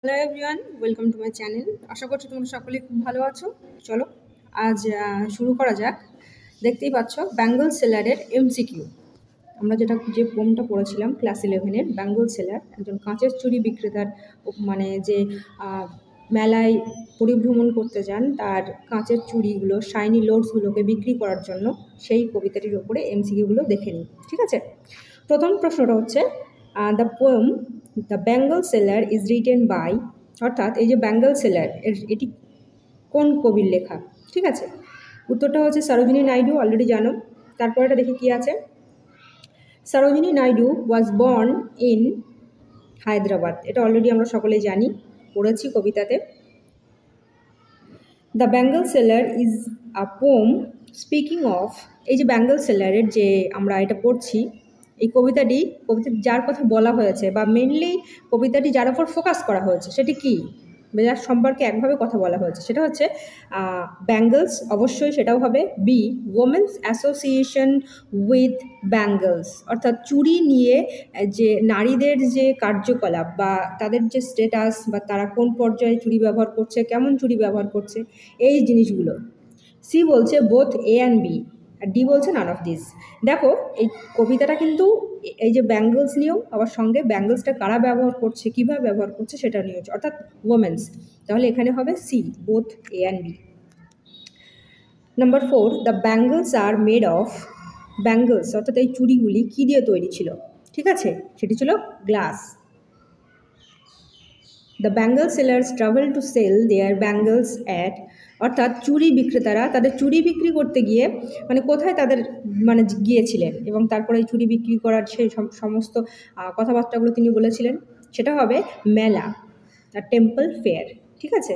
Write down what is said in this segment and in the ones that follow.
Hello everyone, welcome to my channel. আশা করছি তোমরা সকলেই খুব ভালো আছো। চলো আজ শুরু করা যাক। দেখতেই পাচ্ছ ব্যাঙ্গল সেলারের এমসিকিউ। আমরা যে পোমটা পড়েছিলাম ক্লাস 11-এর, ব্যাঙ্গল সেলার একজন কাঁচের চুড়ি বিক্রেতার মানে যে মেলায় পরিভ্রমণ করতে যান, তার কাঁচের চুড়িগুলো শাইনি লোডসগুলোকে বিক্রি করার জন্য সেই কবিতাটির ওপরে এমসিকিউগুলো দেখে নিই। ঠিক আছে, প্রথম প্রশ্নটা হচ্ছে the poem the bangle seller is written by, অর্থাৎ এই যে বেঙ্গল সেলার এটি কোন কবির লেখা। ঠিক আছে, উত্তরটা হচ্ছে সরোজিনী নাইডু, অলরেডি জানো। তারপরেটা দেখি কি আছে। Sarojini Naidu was born in Hyderabad, এটা অলরেডি আমরা সকলেই জানি, পড়েছি কবিতাতে। The bangle seller is a poem speaking of, এই যে বেঙ্গল সেলারের যে আমরা এটা পড়ছি, এই কবিতাটি যার কথা বলা হয়েছে বা মেনলি কবিতাটি যার উপর ফোকাস করা হয়েছে সেটি কি, যার সম্পর্কে একভাবে কথা বলা হয়েছে, সেটা হচ্ছে ব্যাঙ্গলস, অবশ্যই সেটাও হবে। B, women's association with bangles, অর্থাৎ চুড়ি নিয়ে যে নারীদের যে কার্যকলাপ বা তাদের যে স্ট্যাটাস বা তারা কোন পর্যায়ে চুড়ি ব্যবহার করছে, কেমন চুড়ি ব্যবহার করছে, এই জিনিসগুলো। সি বলছে বোথ এ অ্যান্ড বি, আর ডি বলছে নান অফ দিস। দেখো এই কবিতাটা কিন্তু এই যে ব্যাঙ্গলস নিয়েও, আবার সঙ্গে ব্যাঙ্গলসটা কারা ব্যবহার করছে, কীভাবে ব্যবহার করছে সেটা নিয়ে হচ্ছে, অর্থাৎ ওমেন্স। তাহলে এখানে হবে C, both A and B. Number 4, the bangles are made of, bangles অর্থাৎ এই চুড়িগুলি কী দিয়ে তৈরি ছিল। ঠিক আছে, সেটি ছিল glass. The bangle sellers travel to sell their bangles at, অর্থাৎ চুড়ি বিক্রেতারা তাদের চুড়ি বিক্রি করতে গিয়ে মানে কোথায় তাদের মানে গিয়েছিলেন, এবং তারপরে এই চুড়ি বিক্রি করার সেই সমস্ত কথাবার্তাগুলো তিনি বলেছিলেন, সেটা হবে মেলা, আর টেম্পল ফেয়ার। ঠিক আছে,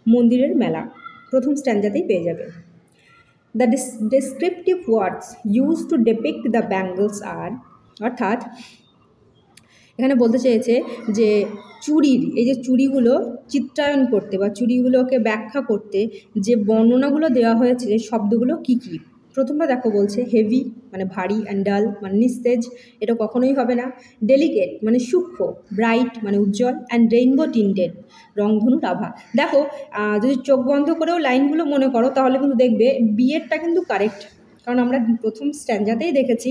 মন্দিরের মেলা, প্রথম স্ট্যান্ডাতেই পেয়ে যাবে। The descriptive words use to depict the bangles are, অর্থাৎ এখানে বলতে চেয়েছে যে চুড়ির এই যে চুড়িগুলো চিত্রায়ন করতে বা চুড়িগুলোকে ব্যাখ্যা করতে যে বর্ণনাগুলো দেওয়া হয়েছে, যে শব্দগুলো কী কী। প্রথমটা দেখো বলছে হেভি মানে ভারী, অ্যান্ড ডাল মানে নিস্তেজ, এটা কখনোই হবে না। ডেলিকেট মানে সূক্ষ্ম, ব্রাইট মানে উজ্জ্বল, অ্যান্ড রেইনবো টিন্টেড রংধনুর আভা। দেখো যদি চোখ বন্ধ করেও লাইনগুলো মনে করো তাহলে কিন্তু দেখবে বিয়েরটা কিন্তু কারেক্ট, কারণ আমরা প্রথম স্ট্যান্ডাতেই দেখেছি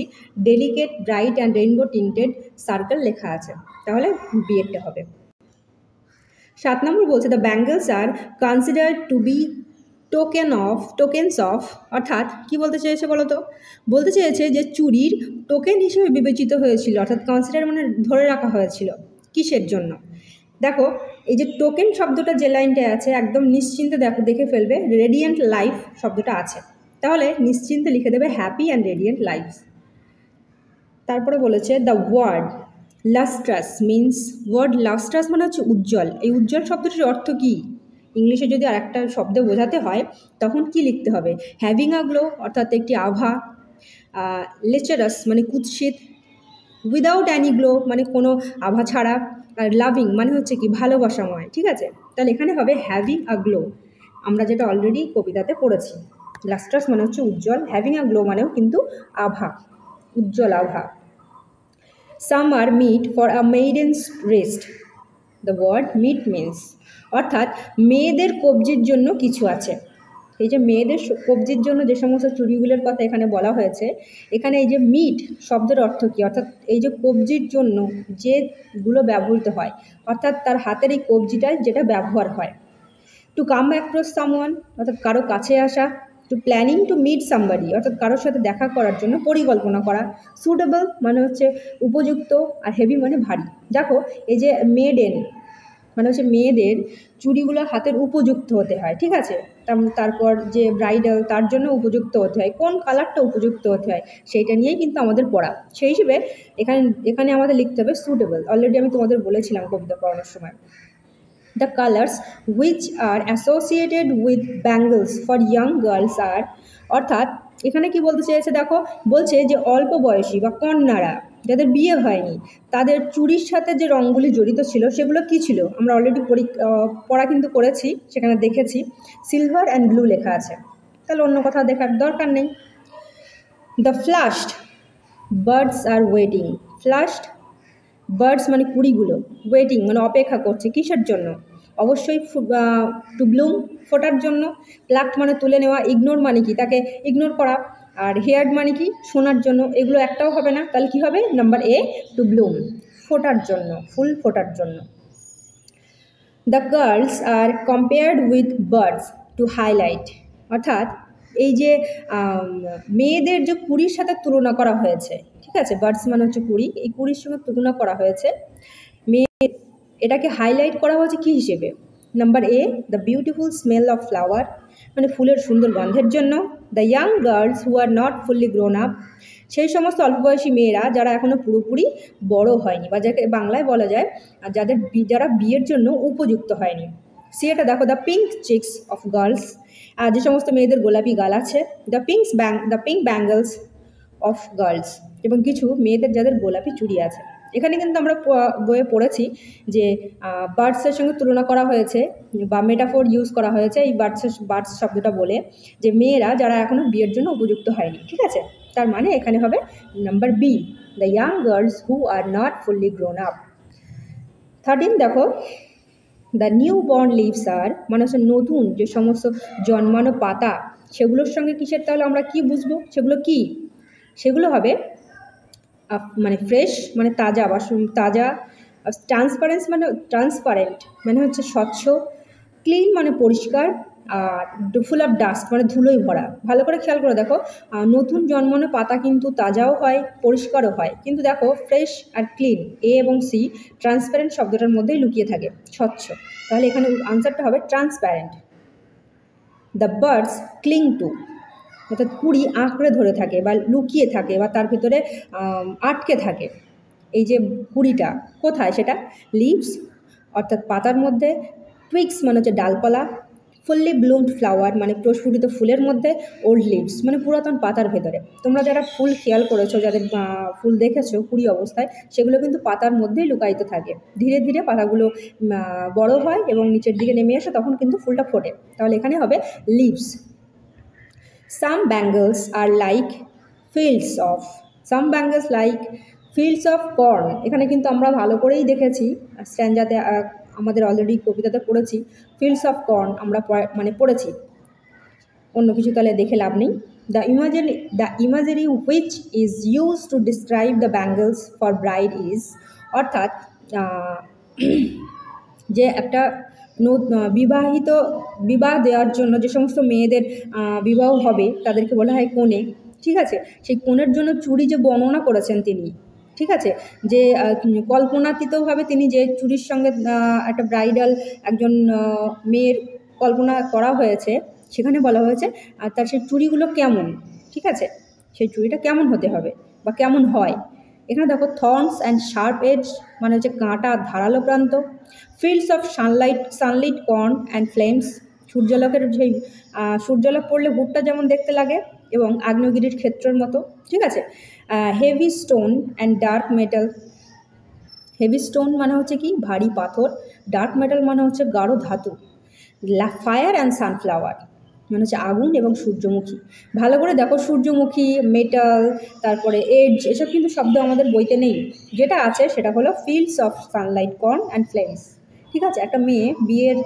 delicate, bright and rainbow tinted circle লেখা আছে, তাহলে বিয়েরটা হবে। 7 নম্বর বলছে the bangles are considered to be tokens of, অর্থাৎ কি বলতে চেয়েছে বলো তো, বলতে চেয়েছে যে চুরির টোকেন হিসেবে বিবেচিত হয়েছিল, অর্থাৎ কনসিডার মানে ধরে রাখা হয়েছিল, কিসের জন্য। দেখো এই যে টোকেন শব্দটা যে লাইনটায় আছে একদম নিশ্চিন্তে দেখে ফেলবে রেডিয়েন্ট লাইফ শব্দটা আছে, তাহলে নিশ্চিন্তে লিখে দেবে হ্যাপি অ্যান্ড রেডিয়েন্ট লাইফ। তারপরে বলেছে the word lustrous means, word lustrous মানে হচ্ছে উজ্জ্বল। এই উজ্জ্বল শব্দটির অর্থ কী, ইংলিশে যদি আর একটা শব্দ বোঝাতে হয় তখন কি লিখতে হবে। হ্যাভিং আ গ্লো অর্থাৎ একটি আভা, লেচারাস মানে কুৎসিত, উইদাউট অ্যানি গ্লো মানে কোনো আভা ছাড়া, আর লাভিং মানে হচ্ছে কি ভালোবাসাময়। ঠিক আছে, তাহলে এখানে হবে হ্যাভিং আ গ্লো, আমরা যেটা অলরেডি কবিতাতে পড়েছি। লাস্ট্রাস মানে হচ্ছে উজ্জ্বল, হ্যাভিং আ গ্লো মানেও কিন্তু আভা, উজ্জ্বল আভা। Some are meet for a maiden's wrist, the word meet means, অর্থাৎ মেয়েদের কবজির জন্য কিছু আছে। এই যে মেয়েদের কবজির জন্য যে সমস্ত চুড়িগুলোর কথা এখানে বলা হয়েছে, এখানে এই যে মিট শব্দের অর্থ কী, অর্থাৎ এই যে কবজির জন্য যেগুলো ব্যবহৃত হয়, অর্থাৎ তার হাতের এই কবজিটায় যেটা ব্যবহার হয়। টু কাম অ্যাক্রস সামওয়ান অর্থাৎ কারো কাছে আসা। To planning to meet somebody অর্থাৎ কারোর সাথে দেখা করার জন্য পরিকল্পনা করা। সুটেবল মানে হচ্ছে উপযুক্ত, আর হেভি মানে ভারী। দেখো এই যে মেডেন মানে হচ্ছে মেয়েদের চুড়িগুলো হাতের উপযুক্ত হতে হয়। ঠিক আছে, তারপর যে ব্রাইডাল তার জন্য উপযুক্ত হতে হয়, কোন কালারটা উপযুক্ত হতে হয় সেইটা নিয়েই কিন্তু আমাদের পড়া। সেই হিসেবে এখানে আমাদের লিখতে হবে সুটেবল, অলরেডি আমি তোমাদের বলেছিলাম কবিতা পড়ানোর সময়। The colors which are associated with bangles for young girls are, অর্থাৎ এখানে কি বলতে চেয়েছে দেখো, বলছে যে অল্প বয়সী বা কন্যারা যাদের বিয়ে হয়নি তাদের চুড়ির সাথে যে রঙগুলি জড়িত ছিল সেগুলো কি ছিল, আমরা অলরেডি পড়া কিন্তু করেছি, সেখানে দেখেছি সিলভার অ্যান্ড ব্লু লেখা আছে, তাহলে অন্য কোথাও দেখার দরকার নেই। The ফ্লাশড birds R waiting, ফ্লাশড birds মানে কুড়িগুলো, ওয়েটিং মানে অপেক্ষা করছে কিসের জন্য, অবশ্যই টু ব্লুম ফোটার জন্য, প্লাক্ট মানে তুলে নেওয়া, ইগনোর মানে কি তাকে ইগনোর করা, আর হেয়ার্ড মানে কি শোনার জন্য, এগুলো একটাও হবে না, তাহলে কি হবে নাম্বার এ টু ব্লুম ফোটার জন্য, ফুল ফোটার জন্য। The girls are compared with birds to highlight, অর্থাৎ এই যে মেয়েদের যে কুড়ির সাথে তুলনা করা হয়েছে, ঠিক আছে, বার্ডস মানে হচ্ছে কুড়ি, এই কুড়ির সঙ্গে তুলনা করা হয়েছে, এটাকে হাইলাইট করা হয়েছে কী হিসেবে, number A the beautiful smell of flower মানে ফুলের সুন্দর গন্ধের জন্য, the young girls who are not fully grown up সেই সমস্ত অল্পবয়সী মেয়েরা যারা এখনও পুরোপুরি বড় হয়নি, বা যাকে বাংলায় বলা যায় যারা বিয়ের জন্য উপযুক্ত হয়নি। এটা দেখো the pink chicks of girls, যে সমস্ত মেয়েদের গোলাপি গাল আছে, the pink bangles of girls, এবং কিছু মেয়েদের যাদের গোলাপি চুড়ি আছে। এখানে কিন্তু আমরা বইয়ে পড়েছি যে বার্ডসের সঙ্গে তুলনা করা হয়েছে বা মেটাফোর ইউজ করা হয়েছে এই বার্ডস শব্দটা বলে, যে মেয়েরা যারা এখনও বিয়ের জন্য উপযুক্ত হয়নি, ঠিক আছে, তার মানে এখানে হবে number B the young girls who are not fully grown up. 13 দেখো দ্য নিউ বর্ন লিভস আর মানে হচ্ছে নতুন যে সমস্ত জন্মানো পাতা, সেগুলোর সঙ্গে কিসের তাহলে আমরা কি বুঝবো, সেগুলো কি, সেগুলো হবে মানে ফ্রেশ মানে তাজা বা তাজা, ট্রান্সপারেন্ট মানে হচ্ছে স্বচ্ছ, ক্লিন মানে পরিষ্কার, আর ফুল অফ ডাস্ট মানে ধুলোই ভরা। ভালো করে খেয়াল করে দেখো, নতুন জন্মানো পাতা কিন্তু তাজাও হয় পরিষ্কারও হয়, কিন্তু দেখো ফ্রেশ আর ক্লিন এ এবং সি ট্রান্সপারেন্ট শব্দটার মধ্যেই লুকিয়ে থাকে স্বচ্ছ, তাহলে এখানে আনসারটা হবে ট্রান্সপারেন্ট। দ্য বার্ডস ক্লিং টু, অর্থাৎ কুড়ি আঁকড়ে ধরে থাকে বা লুকিয়ে থাকে বা তার ভিতরে আটকে থাকে, এই যে কুড়িটা কোথায় সেটা লিভস অর্থাৎ পাতার মধ্যে, টুইক্স মানে হচ্ছে ডালপালা, ফুললি ব্লুমড ফ্লাওয়ার মানে প্রস্ফুটিত ফুলের মধ্যে, ওল্ড লিভস মানে পুরাতন পাতার ভেতরে। তোমরা যারা ফুল খেয়াল করেছো, যাদের ফুল দেখেছো কুড়ি অবস্থায়, সেগুলো কিন্তু পাতার মধ্যেই লুকায়িত থাকে, ধীরে ধীরে পাতাগুলো বড় হয় এবং নিচের দিকে নেমে আসে, তখন কিন্তু ফুলটা ফোটে, তাহলে এখানে হবে leaves. Some bangles are like fields of corn, এখানে কিন্তু আমরা ভালো করেই দেখেছি স্ট্যান্ডাতে, আমাদের অলরেডি কবিতাতে পড়েছি ফিল্ডস অফ কর্ন, আমরা মানে পড়েছি, অন্য কিছু তাহলে দেখে লাভ নেই। The imaginary which is use to describe the bangles for bride is, অর্থাৎ যে একটা বিবাহ দেওয়ার জন্য যে সমস্ত মেয়েদের বিবাহ হবে তাদেরকে বলা হয় কনে, ঠিক আছে, সেই কনের জন্য চুড়ি যে বর্ণনা করেছেন তিনি, ঠিক আছে, যে কল্পনাতীতভাবে তিনি যে চুড়ির সঙ্গে একটা ব্রাইডাল একজন মেয়ের কল্পনা করা হয়েছে, সেখানে বলা হয়েছে আর তার সেই চুড়িগুলো কেমন, ঠিক আছে, সেই চুড়িটা কেমন হতে হবে বা কেমন হয়। এখানে দেখো থর্নস অ্যান্ড শার্প এজ মানে হচ্ছে কাঁটা ধারালো প্রান্ত, fields of Sunlight corn and flames, সূর্যালোকের সেই সূর্যালোক পড়লে ভুট্টা যেমন দেখতে লাগে এবং আগ্নেয়গিরির ক্ষেত্রের মতো, ঠিক আছে, heavy stone and dark metal, heavy stone মানে হচ্ছে কি ভারী পাথর, ডার্ক মেটাল মানে হচ্ছে গাঢ় ধাতু, ফায়ার অ্যান্ড সানফ্লাওয়ার মানে হচ্ছে আগুন এবং সূর্যমুখী। ভালো করে দেখো সূর্যমুখী, মেটাল, তারপরে এজ, এসব কিন্তু শব্দ আমাদের বইতে নেই, যেটা আছে সেটা হলো fields of Sunlight corn and flames, ঠিক আছে। একটা মেয়ে বিয়ের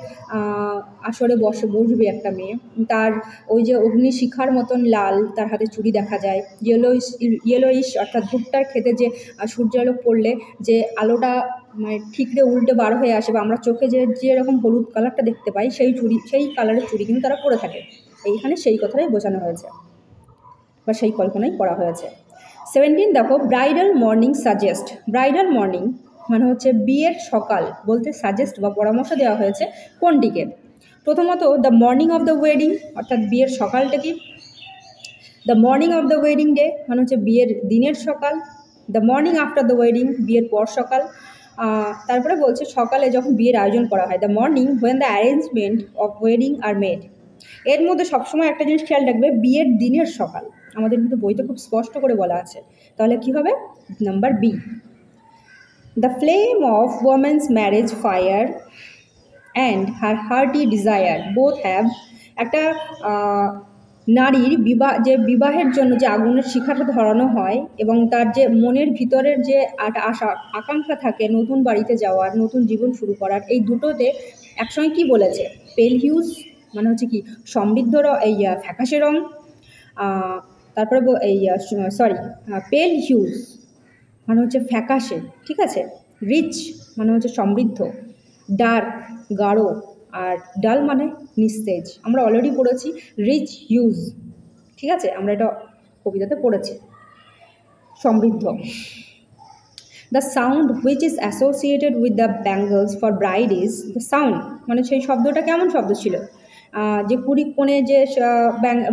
আসরে বসবে একটা মেয়ে, তার ওই যে অগ্নিশিখার মতন লাল তার হাতে চুড়ি দেখা যায়, ইয়েলোইশ অর্থাৎ ভুট্টার খেতে যে সূর্যালোক পড়লে যে আলোটা মানে ঠিকরে উল্টে বার হয়ে আসে বা আমরা চোখে যেরকম হলুদ কালারটা দেখতে পাই, সেই কালারের চুড়ি কিন্তু তারা পরে থাকে, এইখানে সেই কথাটাই বোঝানো হয়েছে বা সেই কল্পনাই করা হয়েছে। 17 দেখো bridal morning suggest, bridal morning মানে হচ্ছে বিয়ের সকাল বলতে সাজেস্ট বা পরামর্শ দেওয়া হয়েছে কোনটিকে, প্রথমত the morning of the wedding অর্থাৎ বিয়ের সকালটা কি, the morning of the wedding day মানে হচ্ছে বিয়ের দিনের সকাল, the morning after the wedding বিয়ের পর সকাল, তারপরে বলছে সকালে যখন বিয়ের আয়োজন করা হয়, the morning when the arrangement of wedding are made. এর মধ্যে সবসময় একটা জিনিস খেয়াল রাখবে, বিয়ের দিনের সকাল, আমাদের কিন্তু বইতে খুব স্পষ্ট করে বলা আছে, তাহলে কি হবে number B. The flame of women's marriage fire and her hearty desire both have, একটা নারীর বিবাহের জন্য যে আগুনের শিখাটা ধরানো হয় এবং তার যে মনের ভিতরের যে আশা আকাঙ্ক্ষা থাকে নতুন বাড়িতে যাওয়ার, নতুন জীবন শুরু করার, এই দুটোতে একসঙ্গে কি বলেছে, পেল হিউজ মানে হচ্ছে কি সমৃদ্ধ এই ফ্যাকাশে রং, তারপরে এই পেল হিউজ মানে হচ্ছে ফ্যাকাশে, ঠিক আছে, রিচ মানে হচ্ছে সমৃদ্ধ, ডার্ক গাঢ়, আর ডাল মানে নিস্তেজ। আমরা অলরেডি পড়েছি রিচ হিউজ, ঠিক আছে, আমরা এটা কবিতাতে পড়েছি। সমৃদ্ধ। The sound which is associated with the bangles for bride is the sound, মানে সেই শব্দটা কেমন শব্দ ছিল, যে কুড়ি কোণে যে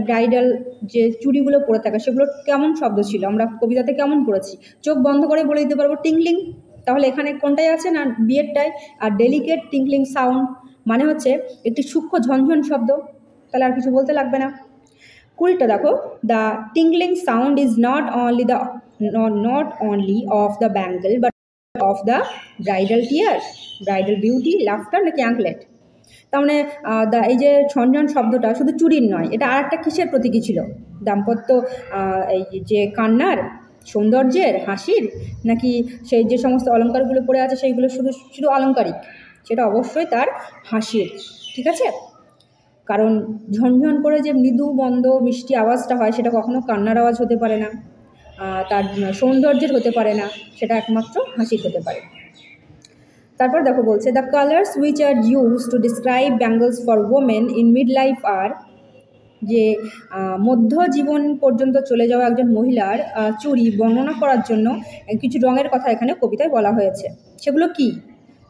ব্রাইডাল যে চুড়িগুলো পরে থাকে সেগুলো কেমন শব্দ ছিল, আমরা কবিতাতে কেমন পড়েছি, চোখ বন্ধ করে বলে দিতে পারবো টিংলিং। তাহলে এখানে কোনটাই আছে না বিয়েরটাই। আর ডেলিকেট টিংলিং সাউন্ড মানে হচ্ছে একটি সূক্ষ্ম ঝনঝন শব্দ, তাহলে আর কিছু বলতে লাগবে না। কুড়িটা দেখো, the tingling sound is not only of the bangle but of the bridal tear, bridal beauty, laughter নাকি অ্যাঙ্কলেট। তার মানে এই যে ঝনঝন শব্দটা শুধু চুরির নয়, এটা আর একটা কিসের প্রতীকী ছিল, দাম্পত্য এই যে কান্নার, সৌন্দর্যের, হাসির, নাকি সেই যে সমস্ত অলঙ্কারগুলো পড়ে আছে সেইগুলো শুধু শুধু আলংকারিক, সেটা অবশ্যই তার হাসির, ঠিক আছে। কারণ ঝনঝন করে যে মৃদু মন্দ মিষ্টি আওয়াজটা হয় সেটা কখনো কান্নার আওয়াজ হতে পারে না, তার সৌন্দর্যের হতে পারে না, সেটা একমাত্র হাসির হতে পারে। তারপর দেখো বলছে, the colours which are use to describe bangles for women in mid life are, যে মধ্য জীবন পর্যন্ত চলে যাওয়া একজন মহিলার চুড়ি বর্ণনা করার জন্য কিছু রঙের কথা এখানে কবিতায় বলা হয়েছে। সেগুলো কি?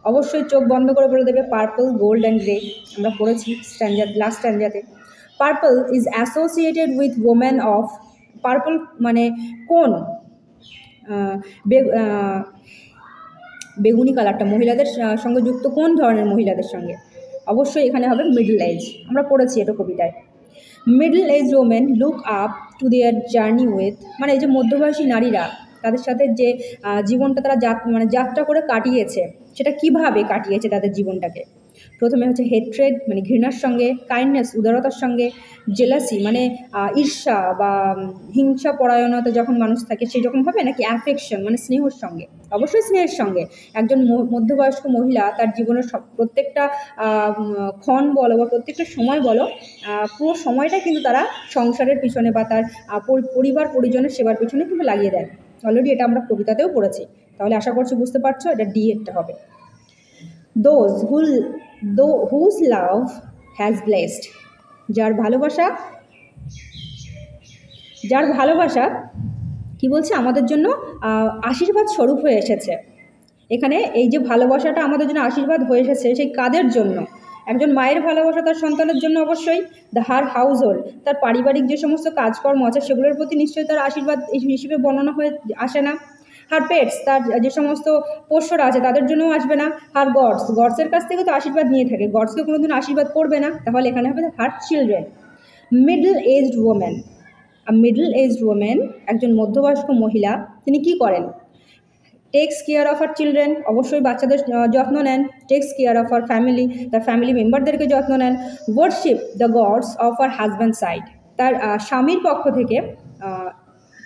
অবশ্যই চোখ বন্ধ করে বলে দেবে পার্পল, গোল্ড অ্যান্ড গ্রে, আমরা পড়েছি লাস্ট স্ট্যান্ডাতে। Purple is associated with women of, purple মানে কোন, বেগুনি কালারটা মহিলাদের সঙ্গে যুক্ত কোন ধরনের মহিলাদের সঙ্গে? অবশ্যই এখানে হবে মিডল এজ, আমরা পড়েছি এটা কবিতায়। Middle age women look up to their journey with, মানে এই যে মধ্যবয়সী নারীরা তাদের সাথে যে জীবনটা তারা যাত্রা করে কাটিয়েছে, সেটা কিভাবে কাটিয়েছে তাদের জীবনটাকে। প্রথমে হচ্ছে হেট্রেড মানে ঘৃণার সঙ্গে, কাইন্ডনেস উদারতার সঙ্গে, জেলাসি মানে ঈর্ষা বা হিংসা পরায়ণতা যখন মানুষ থাকে সেই রকমভাবে, নাকি অ্যাফেকশন মানে স্নেহর সঙ্গে। অবশ্যই স্নেহের সঙ্গে। একজন মধ্যবয়স্ক মহিলা তার জীবনের প্রত্যেকটা ক্ষণ বলো বা প্রত্যেকটা সময় বলো, পুরো সময়টা কিন্তু তারা সংসারের পিছনে বা তার পরিবার পরিজনের সেবার পিছনে কিন্তু লাগিয়ে দেয়। অলরেডি এটা আমরা কবিতাতেও পড়েছি। তাহলে আশা করছি বুঝতে পারছো, এটা ডি এরটা হবে। Those whose love has blessed, যার ভালোবাসা কি বলছে আমাদের জন্য আশীর্বাদ স্বরূপ হয়ে এসেছে। এখানে এই যে ভালোবাসাটা আমাদের জন্য আশীর্বাদ হয়ে এসেছে, সেই কাদের জন্য? একজন মায়ের ভালোবাসা তার সন্তানের জন্য অবশ্যই, হার হাউস হোল্ড তার পারিবারিক যে সমস্ত কাজকর্ম আছে সেগুলোর প্রতি নিশ্চয়ই তার আশীর্বাদ হিসেবে বর্ণনা হয়ে আসে না। হার পেটস তার যে সমস্ত পোষ্যরা আছে তাদের জন্যও আসবে না। হার গডসের কাছ থেকে তো আশীর্বাদ নিয়ে থাকে, গডসকে কোনোদিন আশীর্বাদ করবে না, তাহলে এখানে হবে her children. Middle aged women একজন মধ্যবয়স্ক মহিলা, তিনি কি করেন? Takes care of her children, অবশ্যই বাচ্চাদের যত্ন নেন। Takes care of her family, তার ফ্যামিলি মেম্বারদেরকে যত্ন নেন। Worship the gods of her husband side, তার স্বামীর পক্ষ থেকে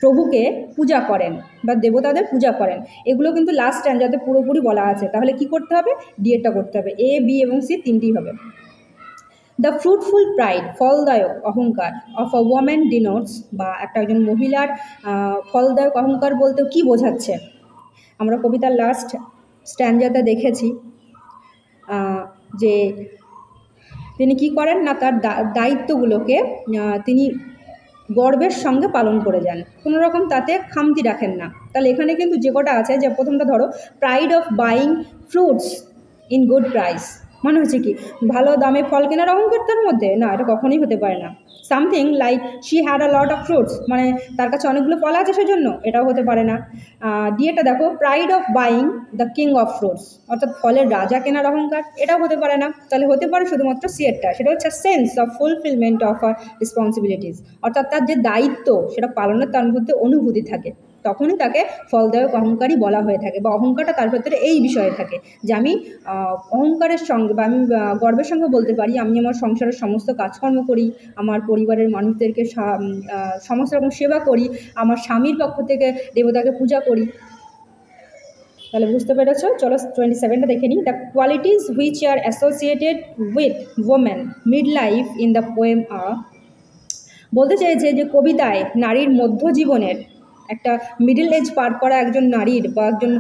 প্রভুকে পূজা করেন বা দেবতাদের পূজা করেন। এগুলো কিন্তু লাস্ট স্ট্যান্ডাতে পুরোপুরি বলা আছে। তাহলে কি করতে হবে? ডিএটা করতে হবে। এ, বি এবং সি তিনটেই হবে। দ্য ফ্রুটফুল প্রাইড, ফলদায়ক অহংকার, অফ আ ওয়ামেন ডিনোটস, বা একজন মহিলার ফলদায়ক অহংকার বলতে কি বোঝাচ্ছে? আমরা কবিতার লাস্ট স্ট্যান্ডাতে দেখেছি যে তিনি কি করেন না, তার দায়িত্বগুলোকে তিনি গর্বের সঙ্গে পালন করে যান, কোনো রকম তাতে খামতি রাখেন না। তাহলে এখানে কিন্তু যে কটা আছে, যে প্রথমটা ধরো pride of buying fruits in good price, মানে হচ্ছে কি ভালো দামে ফল কেনার অহংকার তার মধ্যে? না, এটা কখনোই হতে পারে না। Something like she had a lot of fruits, মানে তার কাছে অনেকগুলো ফল আছে সেজন্য, এটাও হতে পারে না। ডিএটা দেখো, pride of buying the king of fruits, অর্থাৎ ফলের রাজা কেনার অহংকার, এটাও হতে পারে না। তাহলে হতে পারে শুধুমাত্র সিয়েরটা, সেটা হচ্ছে sense of fulfilment of her responsibilities, অর্থাৎ তার যে দায়িত্ব সেটা পালনের তার মধ্যে অনুভূতি থাকে। তখনই তাকে ফলদায়ক অহংকারী বলা হয়ে থাকে, বা অহংকারটা তার ভেতরে এই বিষয়ে থাকে যে আমি অহংকারের সঙ্গে বা আমি গর্বের সঙ্গে বলতে পারি আমি আমার সংসারের সমস্ত কাজকর্ম করি, আমার পরিবারের মানুষদেরকে সমস্ত রকম সেবা করি, আমার স্বামীর পক্ষ থেকে দেবতাকে পূজা করি। তাহলে বুঝতে পেরেছ? চলো 27টা দেখে নিই। The qualities which are associated with women mid life in the poem are, বলতে চাইছে যে কবিতায় নারীর মধ্যজীবনের একটা মিডল এজ পার করা একজন নারীর বা একজন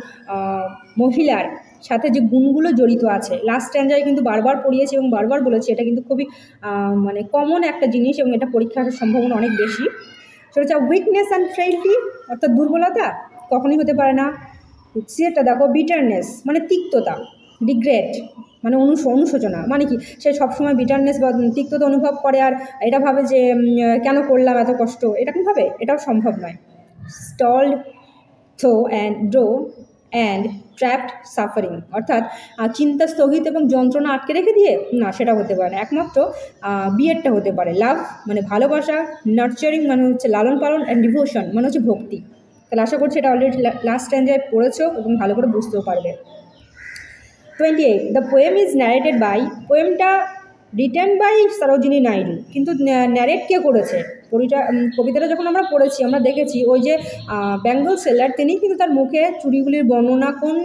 মহিলার সাথে যে গুণগুলো জড়িত আছে, লাস্ট স্ট্যান্ডায় কিন্তু বারবার পড়িয়েছি এবং বারবার বলেছি এটা কিন্তু খুবই মানে কমন একটা জিনিস এবং এটা পরীক্ষার সম্ভাবনা অনেক বেশি। সেটা হচ্ছে উইকনেস অ্যান্ড ফ্রেইলটি, অর্থাৎ দুর্বলতা কখনোই হতে পারে না। সেটা দেখো বিটারনেস মানে তিক্ততা, রিগ্রেট মানে অনুশোচনা, মানে কি সে সবসময় বিটারনেস বা তিক্ততা অনুভব করে আর এটা ভাবে যে কেন করলাম এত কষ্ট, এরকম ভাবে, এটাও সম্ভব নয়। Stalled through and drew and trapped suffering, অর্থাৎ চিন্তা স্থগিত এবং যন্ত্রণা আটকে রেখে দিয়ে, না সেটা হতে পারে না। একমাত্র বিয়েরটা হতে পারে। লাভ মানে ভালোবাসা, নার্চারিং মানে হচ্ছে লালন পালন, অ্যান্ড ডিভোশন মানে হচ্ছে ভক্তি। তাহলে আশা করছি এটা অলরেডি লাস্ট স্ট্যান্ডায় পড়েছো এবং ভালো করে বুঝতেও পারবে। 28 the poem is narrated by, পোয়েমটা রিটেন বাই সরোজিনী নাইডু, কিন্তু ন্যারেট কে করেছে? কবিতাটা যখন আমরা পড়েছি আমরা দেখেছি ওই যে বেঙ্গল সেলার তিনি কিন্তু তার মুখে চুড়িগুলির বর্ণনা কোন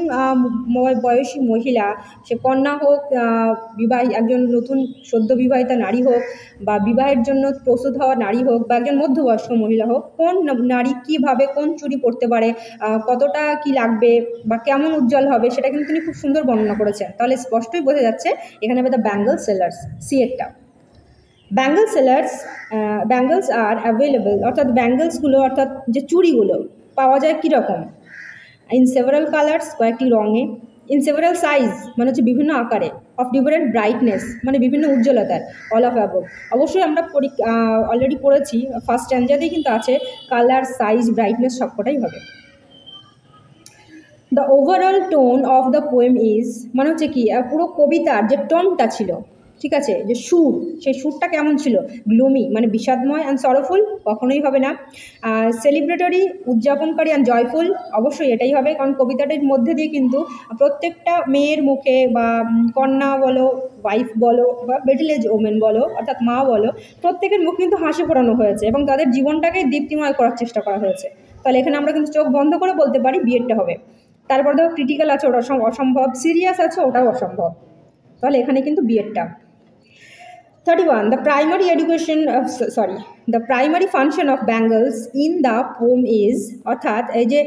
বয়সী মহিলা, সে কন্যা হোক, একজন নতুন সদ্য বিবাহিতা নারী হোক, বা বিবাহের জন্য প্রস্তুত হওয়া নারী হোক, বা একজন মধ্যবয়স্ক মহিলা হোক, কোন নারী কীভাবে কোন চুড়ি পরতে পারে, কতটা কি লাগবে বা কেমন উজ্জ্বল হবে, সেটা কিন্তু তিনি খুব সুন্দর বর্ণনা করেছেন। তাহলে স্পষ্টই বোঝা যাচ্ছে এখানে দ্য বেঙ্গল সেলার্স, সিএরটা। ব্যাঙ্গলস আর অ্যাভেলেবল, অর্থাৎ ব্যাঙ্গলসগুলো অর্থাৎ যে চুড়িগুলো পাওয়া যায় কীরকম? ইন সেভারাল কালার্স, কয়েকটি রঙে। ইন সেভারাল সাইজ মানে হচ্ছে বিভিন্ন আকারে। অফ ডিফারেন্ট ব্রাইটনেস মানে বিভিন্ন উজ্জ্বলতার। অল অফ অ্যাবভ, অবশ্যই আমরা অলরেডি পড়েছি ফার্স্ট স্ট্যান্ডাতেই কিন্তু আছে কালার, সাইজ, ব্রাইটনেস সবকটাই হবে। The overall tone of the poem is মানে হচ্ছে কি পুরো কবিতার যে টোনটা ছিল, ঠিক আছে, যে সুর, সেই সুরটা কেমন ছিল? গ্লুমি মানে বিষাদময়, অ্যান্ড সরোফুল কখনোই হবে না। সেলিব্রেটরি উদযাপনকারী, অ্যান্ড জয়ফুল অবশ্যই এটাই হবে, কারণ কবিতাটির মধ্যে দিয়ে কিন্তু প্রত্যেকটা মেয়ের মুখে বা কন্যা বলো, ওয়াইফ বলো, বা মিডল এজ ওমেন বলো অর্থাৎ মা বলো, প্রত্যেকের মুখ কিন্তু হাসি ফোটানো হয়েছে এবং তাদের জীবনটাকে দীপ্তিময় করার চেষ্টা করা হয়েছে। তাহলে এখানে আমরা কিন্তু চোখ বন্ধ করে বলতে পারি বিয়েরটা হবে। তারপর দেখো ক্রিটিক্যাল আছে, ওটা অসম্ভব। সিরিয়াস আছে, ওটাও অসম্ভব। তাহলে এখানে কিন্তু বিয়েরটা। 31 the primary function of bangles in the poem is, অর্থাৎ এই যে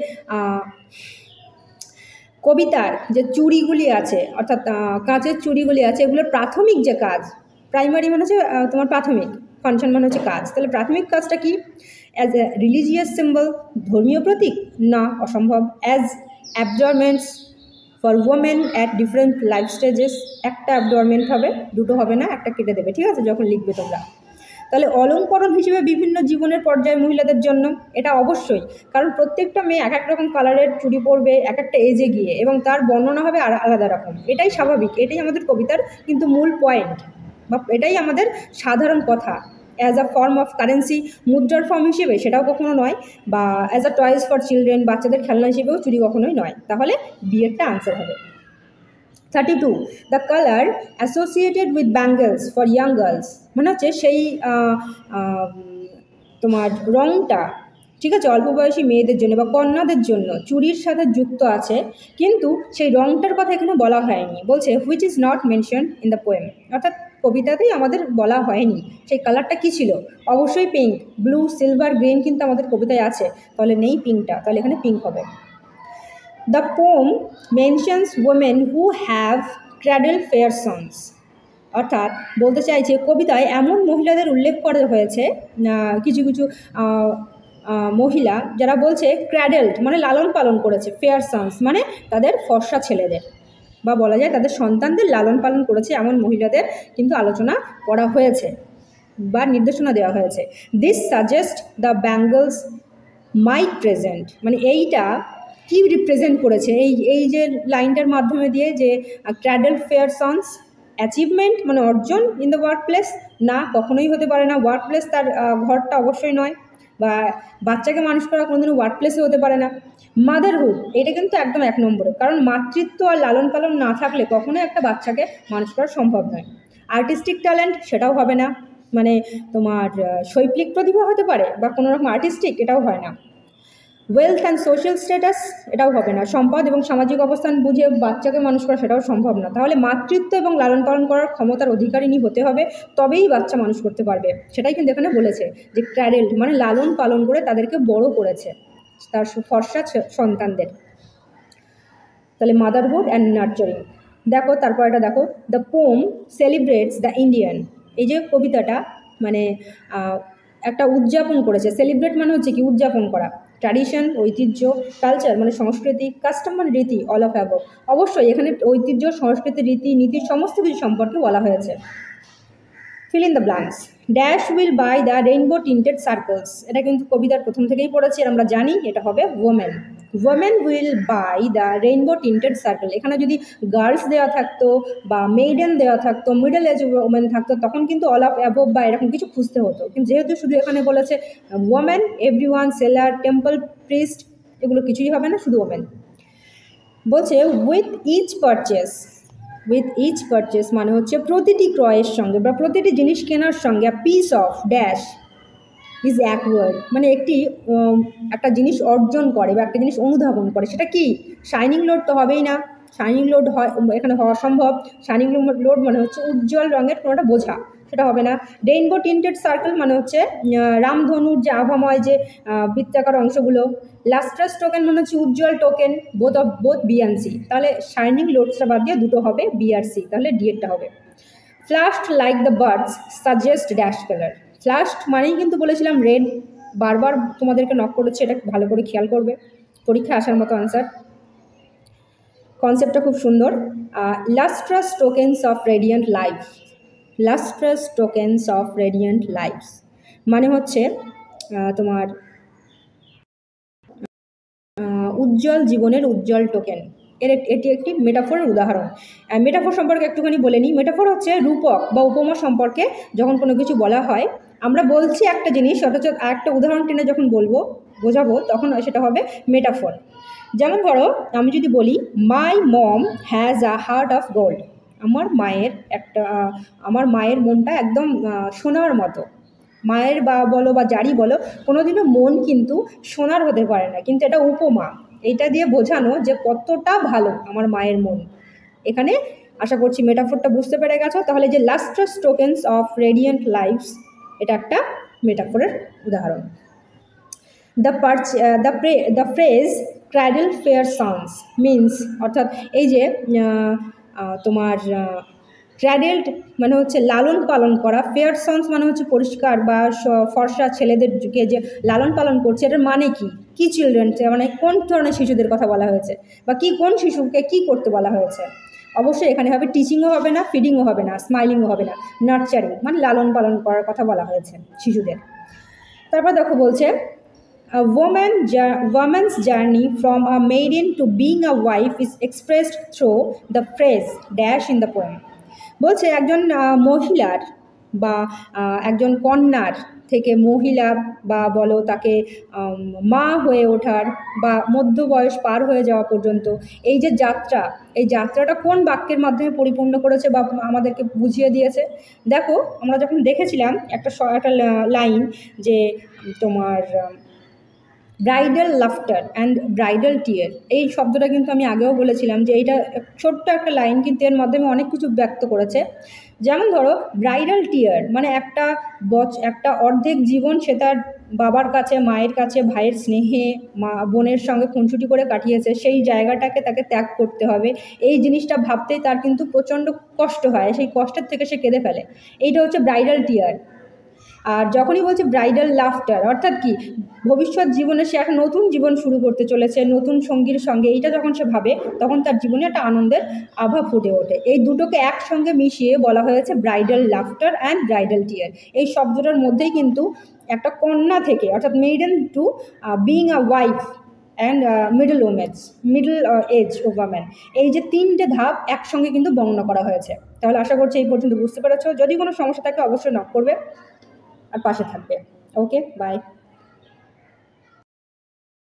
কবিতার যে চুড়িগুলি আছে অর্থাৎ কাঁচের চুড়িগুলি আছে, এগুলোর প্রাথমিক যে কাজ, প্রাইমারি মানে হচ্ছে তোমার প্রাথমিক, ফাংশন মানে হচ্ছে কাজ। তাহলে প্রাথমিক কাজটা কি? অ্যাজ এ রিলিজিয়াস সিম্বল, ধর্মীয় প্রতীক, না অসম্ভব। As adornments for women at different life stages, একটা অ্যাবজর্মেন্ট হবে, দুটো হবে না, একটা কেটে দেবে, ঠিক আছে, যখন লিখবে তোমরা। তাহলে অলঙ্করণ হিসেবে বিভিন্ন জীবনের পর্যায়ে মহিলাদের জন্য, এটা অবশ্যই, কারণ প্রত্যেকটা মেয়ে এক এক রকম কালারের চুড়ি পরবে এক একটা এজে গিয়ে, এবং তার বর্ণনা হবে আলাদা রকম। এটাই স্বাভাবিক, এটাই আমাদের কবিতার কিন্তু মূল পয়েন্ট, বা এটাই আমাদের সাধারণ কথা। As a form of currency, মুদ্রার ফর্ম হিসেবে সেটাও কখনো নয়, বা as a toys for children, বাচ্চাদের খেলনা হিসেবেও চুড়ি কখনোই নয়। তাহলে বিয়েরটা আনসার হবে। 32 the colour associated with bangles for young girls, মানে হচ্ছে সেই তোমার রঙটা, ঠিক আছে, অল্প বয়সী মেয়েদের জন্য বা কন্যাদের জন্য চুড়ির সাথে যুক্ত আছে, কিন্তু সেই রঙটার কথা এখানে বলা হয়নি। বলছে which is not mention in the poem, অর্থাৎ কবিতাতেই আমাদের বলা হয়নি সেই কালারটা কী ছিল। অবশ্যই পিঙ্ক, ব্লু, সিলভার, গ্রিন কিন্তু আমাদের কবিতায় আছে, তাহলে নেই পিঙ্কটা, তাহলে এখানে পিঙ্ক হবে। The poem mentions women who have cradle fair sons, অর্থাৎ বলতে চাইছে কবিতায় এমন মহিলাদের উল্লেখ করা হয়েছে, কিছু কিছু মহিলা যারা বলছে ক্র্যাডেলড মানে লালন পালন করেছে, ফেয়ার সন্স মানে তাদের ফর্সা ছেলেদের, বা বলা যায় তাদের সন্তানদের লালন পালন করেছে, এমন মহিলাদের কিন্তু আলোচনা করা হয়েছে বা নির্দেশনা দেওয়া হয়েছে। This suggest the bangles might present, মানে এইটা কি রিপ্রেজেন্ট করেছে এই যে লাইনটার মাধ্যমে দিয়ে, যে ক্র্যাডল ফেয়ার সন্স অ্যাচিভমেন্ট মানে অর্জন ইন দ্য ওয়ার্ক প্লেস, না কখনোই হতে পারে না, ওয়ার্ক প্লেস তার ঘরটা অবশ্যই নয়। বা বাচ্চাকে মানুষ করা কোনোদিনও ওয়ার্ক প্লেসে হতে পারে না। মাদারহুড, এটা কিন্তু একদম 1 নম্বরে, কারণ মাতৃত্ব আর লালন পালন না থাকলে কখনোই একটা বাচ্চাকে মানুষ করা সম্ভব নয়। আর্টিস্টিক ট্যালেন্ট, সেটাও হবে না, মানে তোমার শৈল্পিক প্রতিভা হতে পারে বা কোনো রকম আর্টিস্টিক, এটাও হয় না। ওয়েলথ অ্যান্ড সোশ্যাল স্ট্যাটাস, এটাও হবে না। সম্পদ এবং সামাজিক অবস্থান বুঝে বাচ্চাকে মানুষ করা, সেটাও সম্ভব না। তাহলে মাতৃত্ব এবং লালন পালন করার ক্ষমতার অধিকারিণী হতে হবে, তবেই বাচ্চা মানুষ করতে পারবে। সেটাই কিন্তু এখানে বলেছে যে ক্র্যাডেলড মানে লালন পালন করে তাদেরকে বড় করেছে তার ফর্সা সন্তানদের। তাহলে মাদারহুড অ্যান্ড নার্চারিং। দেখো তারপর এটা দেখো, the poem celebrates the Indian. এই যে কবিতাটা মানে একটা উদযাপন করেছে। সেলিব্রেট মানে হচ্ছে কি, উদযাপন করা। ট্র্যাডিশন ঐতিহ্য, কালচার মানে সংস্কৃতি, কাস্টম মানে রীতি, অল অফ অ্যাবভ। অবশ্যই এখানে ঐতিহ্য, সংস্কৃতি, রীতি নীতি সমস্ত কিছু সম্পর্কে বলা হয়েছে। Fill in the blanks. Dash will buy the rainbow tinted circles. এটা কিন্তু কবিতার প্রথম থেকেই পড়েছি, আর আমরা জানি এটা হবে women. Women will buy the rainbow tinted circle. এখানে যদি গার্লস দেওয়া থাকতো বা মেইডেন দেওয়া থাকতো, মিডল এজ ওমেন থাকতো, তখন কিন্তু অল অফ অ্যাবভ বা এরকম কিছু খুঁজতে হতো। কিন্তু যেহেতু শুধু এখানে বলেছে women, everyone, seller, temple priest, এগুলো কিছুই হবে না, শুধু ওমেন। বলছে with each purchase. With each purchase মানে হচ্ছে প্রতিটি ক্রয়ের সঙ্গে বা প্রতিটি জিনিস কেনার সঙ্গে piece of dash is acquired মানে একটা জিনিস অর্জন করে বা একটা জিনিস অনুধাবন করে। সেটা কি? শাইনিং লোড তো হবেই না। শাইনিং লোড হয় এখানে হওয়া সম্ভব। শাইনিং লোড মানে হচ্ছে উজ্জ্বল রঙের কোনোটা বোঝা, সেটা হবে না। রেইনবো টিন্টেড সার্কেল মানে হচ্ছে রামধনুর যে আভাময় যে বৃত্তাকার অংশগুলো। লাস্ট্রাস টোকেন মানে হচ্ছে উজ্জ্বল token, both B and C. তাহলে শাইনিং লোডসটা বাদ দিয়ে দুটো হবে, বি আর সি, তাহলে ডি এরটা হবে। Flushed like the birds suggest dash colour. Flushed মানেই কিন্তু বলেছিলাম রেড, বারবার তোমাদেরকে নক করেছে, এটা ভালো করে খেয়াল করবে, পরীক্ষা আসার মতো আনসার। কনসেপ্টটা খুব সুন্দর। Lustrous tokens of radiant life. Lustrous tokens of radiant lifes মানে হচ্ছে তোমার উজ্জ্বল জীবনের উজ্জ্বল টোকেন। এটি একটি মেটাফোরের উদাহরণ। মেটাফোর সম্পর্কে একটুখানি বলে নিই। মেটাফোর হচ্ছে রূপক বা উপমা সম্পর্কে যখন কোনো কিছু বলা হয়, আমরা বলছি একটা জিনিস অথচ একটা উদাহরণ টেনে যখন বোঝাবো তখন সেটা হবে মেটাফোর। যেমন ধরো আমি যদি বলি my mom has a heart of gold. আমার মায়ের মনটা একদম সোনার মতো। মায়ের বা বলো বা যারই বলো, কোনোদিনও মন কিন্তু সোনার হতে পারে না, কিন্তু এটা উপমা। এইটা দিয়ে বোঝানো যে কতটা ভালো আমার মায়ের মন। এখানে আশা করছি মেটাফোরটা বুঝতে পেরে গেছো। তাহলে যে lustrous tokens of radiant lives, এটা একটা মেটাফোরের উদাহরণ। The phrase cradle fair sons means, অর্থাৎ এই যে তোমার ক্র্যাডেলড মানে হচ্ছে লালন পালন করা, ফেয়ার সন্স মানে হচ্ছে পরিষ্কার বা ফর্সা ছেলেদেরকে যে লালন পালন করছে, এটার মানে কি চিলড্রেন মানে কোন ধরনের শিশুদের কথা বলা হয়েছে বা কোন শিশুকে কি করতে বলা হয়েছে। অবশ্যই এখানে হবে টিচিংও হবে না, ফিডিংও হবে না, স্মাইলিংও হবে না, নার্চারিং মানে লালন পালন করার কথা বলা হয়েছে শিশুদের। তারপর দেখো বলছে woman's journey from a maiden to being a wife is expressed through the phrase dash in the poem. বলছে একজন মহিলার বা একজন কন্যার থেকে মহিলা বা বলো তাকে মা হয়ে ওঠার বা মধ্য বয়স পার হয়ে যাওয়া পর্যন্ত এই যে যাত্রা, এই যাত্রাটা কোন বাক্যের মাধ্যমে পরিপূর্ণ করেছে বা আমাদেরকে বুঝিয়ে দিয়েছে। দেখো আমরা যখন দেখেছিলাম একটা লাইন যে তোমার bridal laughter and bridal tear, এই শব্দটা কিন্তু আমি আগেও বলেছিলাম যে এইটা ছোট্ট একটা লাইন, কিন্তু এর মাধ্যমে অনেক কিছু ব্যক্ত করেছে। যেমন ধরো ব্রাইডাল টিয়ার মানে একটা অর্ধেক জীবন সে তার বাবার কাছে, মায়ের কাছে, ভাইয়ের স্নেহে, মা বোনের সঙ্গে খুনসুটি করে কাটিয়েছে, সেই জায়গাটাকে তাকে ত্যাগ করতে হবে। এই জিনিসটা ভাবতেই তার কিন্তু প্রচণ্ড কষ্ট হয়, সেই কষ্টের থেকে সে কেঁদে ফেলে। এইটা হচ্ছে ব্রাইডাল টিয়ার। আর যখনই বলছে ব্রাইডাল লাফটার, অর্থাৎ কি ভবিষ্যৎ জীবনে সে একটা নতুন জীবন শুরু করতে চলেছে নতুন সঙ্গীর সঙ্গে, এইটা যখন সে ভাবে তখন তার জীবনে একটা আনন্দের আভা ফুটে ওঠে। এই দুটোকে একসঙ্গে মিশিয়ে বলা হয়েছে bridal laughter and bridal tear. এই শব্দটার মধ্যেই কিন্তু একটা কন্যা থেকে অর্থাৎ maiden to being a wife and middle age overman, এই যে তিনটে ধাপ একসঙ্গে কিন্তু বর্ণনা করা হয়েছে। তাহলে আশা করছি এই পর্যন্ত বুঝতে পেরেছো। যদি কোনো সমস্যা থাকে অবশ্যই নক করবে আর পাশে থাকবে। ওকে, বাই।